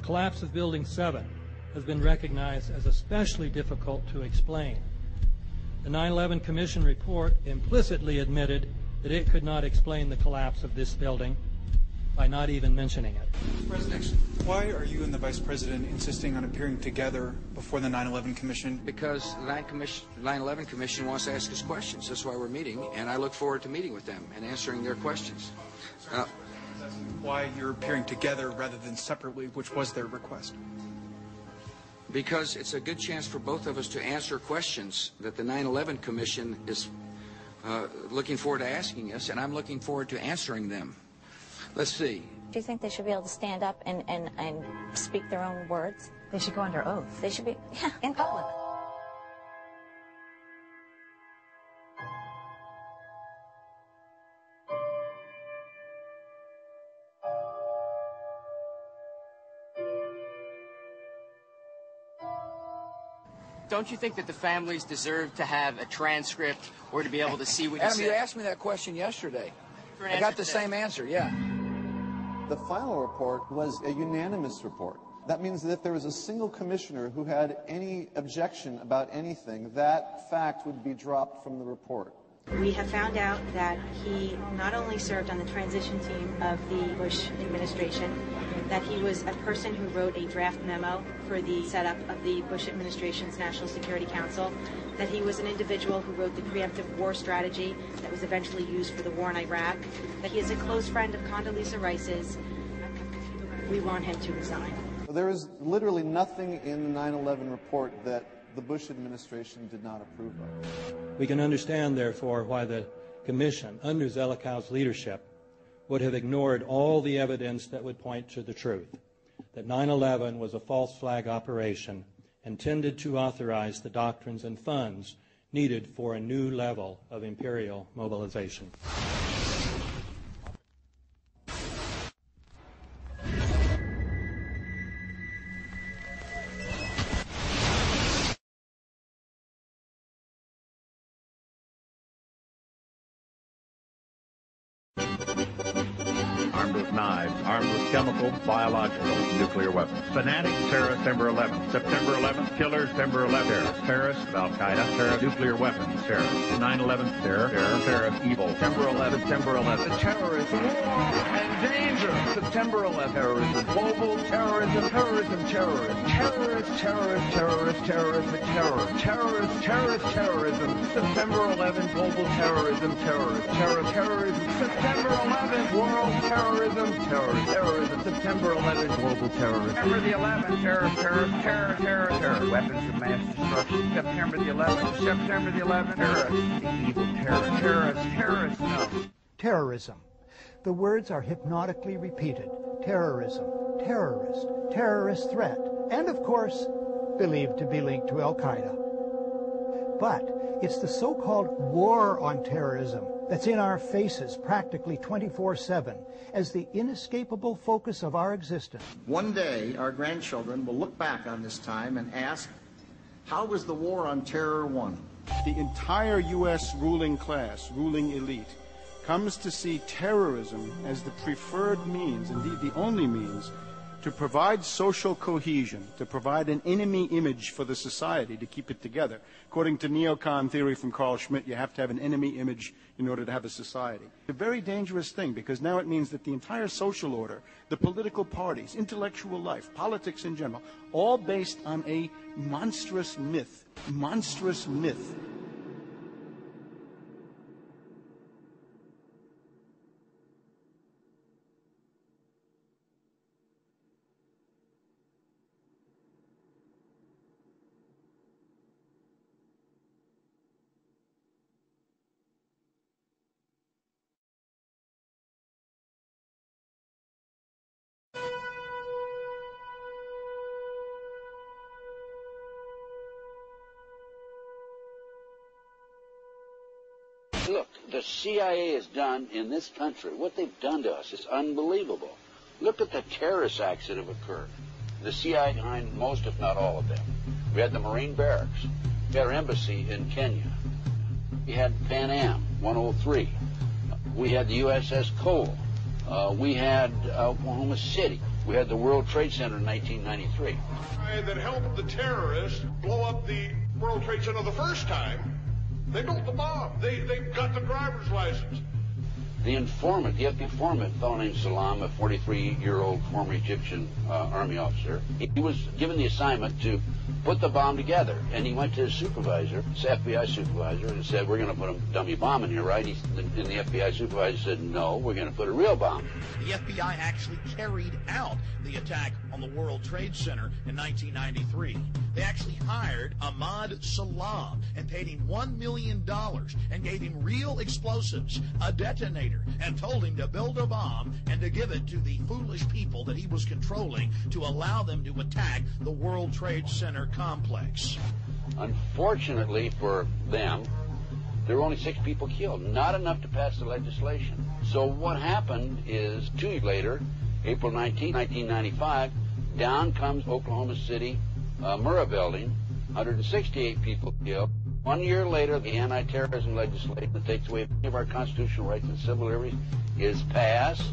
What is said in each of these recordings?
The collapse of Building 7 has been recognized as especially difficult to explain. The 9/11 Commission report implicitly admitted that it could not explain the collapse of this building by not even mentioning it. Mr. President, why are you and the Vice President insisting on appearing together before the 9/11 Commission? Because the 9/11 Commission wants to ask us questions. That's why we're meeting, and I look forward to meeting with them and answering their questions. Why you're appearing together rather than separately, which was their request? Because it's a good chance for both of us to answer questions that the 9/11 Commission is looking forward to asking us, and I'm looking forward to answering them. Let's see. Do you think they should be able to stand up and speak their own words? They should go under oath. They should be, yeah, in public. Don't you think that the families deserve to have a transcript or to be able to see what you Adam, said? you asked me that question yesterday. I got the same answer, yeah. The final report was a unanimous report. That means that if there was a single commissioner who had any objection about anything, that fact would be dropped from the report. We have found out that he not only served on the transition team of the Bush administration, that he was a person who wrote a draft memo for the setup of the Bush administration's National Security Council, that he was an individual who wrote the preemptive war strategy that was eventually used for the war in Iraq, that he is a close friend of Condoleezza Rice's. We want him to resign. There is literally nothing in the 9/11 report that the Bush administration did not approve of. We can understand, therefore, why the Commission, under Zelikow's leadership, would have ignored all the evidence that would point to the truth, that 9/11 was a false flag operation intended to authorize the doctrines and funds needed for a new level of imperial mobilization. Armed with knives, armed with chemical, biological, nuclear weapons. Fanatics, terrorists, September 11th. September 11th, killers, September 11th. Terrorists, Al-Qaeda, terrorists, nuclear weapons, terrorists. 9/11, terror, terrorist, evil. September 11th, September 11th. The terrorists, war and danger. September 11th, terrorism, global terrorism, terrorism, terrorism. Terrorists, terrorists, terrorists, terrorists, terror. Terrorists, terrorists, terrorism. September 11th, global terrorism, terrorist, terror, terrorism. September 11th, world terrorism, terrorism. September 11th, global terrorism. September the 11th, terror, terror. Weapons of mass destruction. September the 11th, September the 11th, terrorists, evil terrorists, no. Terrorism. The words are hypnotically repeated. Terrorism, terrorist, terrorist threat, and of course, believed to be linked to Al-Qaeda. But it's the so-called war on terrorism that's in our faces practically 24/7 as the inescapable focus of our existence. One day, our grandchildren will look back on this time and ask, how was the war on terror won? The entire U.S. ruling class, ruling elite, comes to see terrorism as the preferred means, indeed the only means, to provide social cohesion, to provide an enemy image for the society to keep it together. According to neocon theory from Carl Schmitt, you have to have an enemy image in order to have a society. It's a very dangerous thing, because now it means that the entire social order, the political parties, intellectual life, politics in general, all based on a monstrous myth. Monstrous myth. Look, the CIA has done in this country, what they've done to us is unbelievable. Look at the terrorist acts that have occurred. The CIA behind most, if not all of them. We had the Marine barracks. We had our embassy in Kenya. We had Pan Am 103. We had the USS Cole. We had Oklahoma City. We had the World Trade Center in 1993. That helped the terrorists blow up the World Trade Center the first time. They built the bomb. They got the driver's license. The informant, the FBI informant, a fellow named Salam, a 43-year-old former Egyptian army officer, he was given the assignment to put the bomb together. And he went to his supervisor, his FBI supervisor, and said, we're going to put a dummy bomb in here, right? And the FBI supervisor said, no, we're going to put a real bomb. The FBI actually carried out the attack on the World Trade Center in 1993. They actually hired Ahmad Salam and paid him $1 million and gave him real explosives, a detonator, and told him to build a bomb and to give it to the foolish people that he was controlling to allow them to attack the World Trade Center complex. Unfortunately for them, there were only 6 people killed, not enough to pass the legislation. So what happened is 2 years later, April 19, 1995, down comes Oklahoma City Murrah building, 168 people killed. 1 year later, the anti-terrorism legislation that takes away many of our constitutional rights and civil liberties is passed.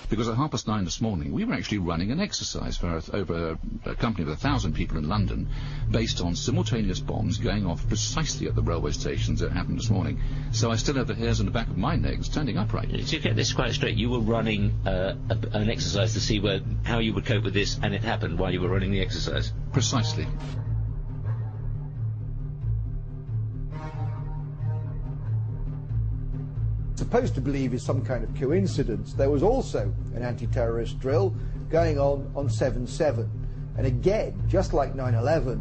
Because at 9:30 this morning, we were actually running an exercise for over a company of 1,000 people in London, based on simultaneous bombs going off precisely at the railway stations that happened this morning. So I still have the hairs on the back of my neck standing upright. To get this quite straight, you were running an exercise to see how you would cope with this, and it happened while you were running the exercise? Precisely. Supposed to believe is some kind of coincidence, there was also an anti-terrorist drill going on 7/7. And again, just like 9/11,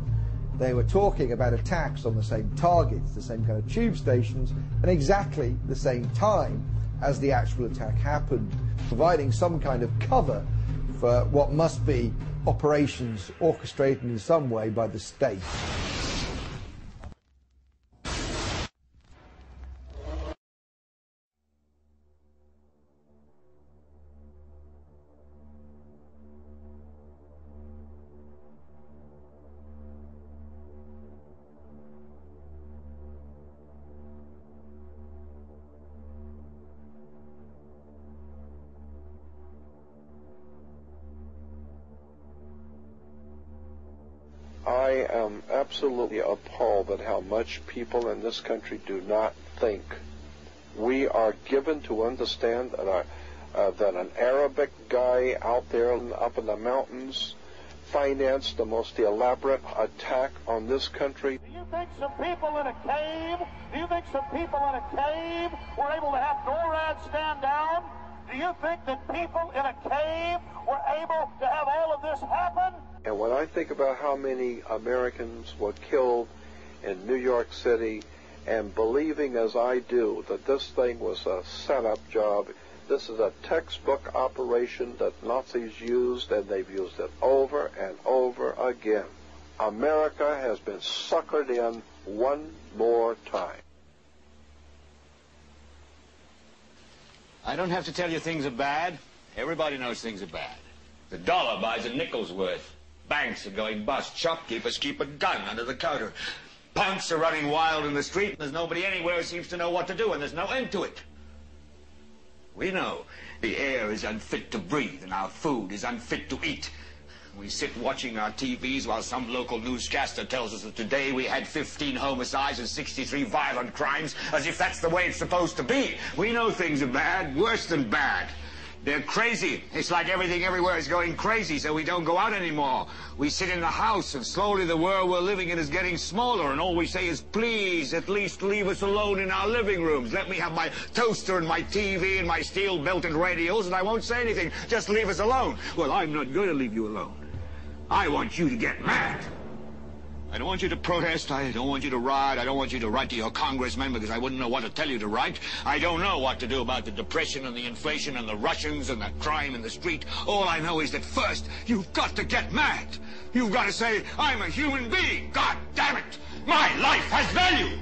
they were talking about attacks on the same targets, the same kind of tube stations, and exactly the same time as the actual attack happened, providing some kind of cover for what must be operations orchestrated in some way by the state. I am absolutely appalled at how much people in this country do not think. We are given to understand that, that an Arabic guy out there up in the mountains financed the most elaborate attack on this country. Do you think some people in a cave, were able to have NORAD stand down? Do you think that people in a cave were able to have all of this happen? And when I think about how many Americans were killed in New York City, and believing as I do that this thing was a setup job, this is a textbook operation that Nazis used, and they've used it over and over again. America has been suckered in one more time. I don't have to tell you things are bad. Everybody knows things are bad. The dollar buys a nickel's worth. Banks are going bust. Shopkeepers keep a gun under the counter. Punks are running wild in the street, and there's nobody anywhere who seems to know what to do, and there's no end to it. We know the air is unfit to breathe, and our food is unfit to eat. We sit watching our TVs while some local newscaster tells us that today we had 15 homicides and 63 violent crimes, as if that's the way it's supposed to be. We know things are bad, worse than bad. They're crazy. It's like everything everywhere is going crazy, so we don't go out anymore. We sit in the house, and slowly the world we're living in is getting smaller, and all we say is, please, at least leave us alone in our living rooms. Let me have my toaster and my TV and my steel-belted radios, and I won't say anything. Just leave us alone. Well, I'm not going to leave you alone. I want you to get mad. I don't want you to protest. I don't want you to riot. I don't want you to write to your congressman because I wouldn't know what to tell you to write. I don't know what to do about the depression and the inflation and the Russians and the crime in the street. All I know is that first, you've got to get mad. You've got to say, I'm a human being. God damn it. My life has value.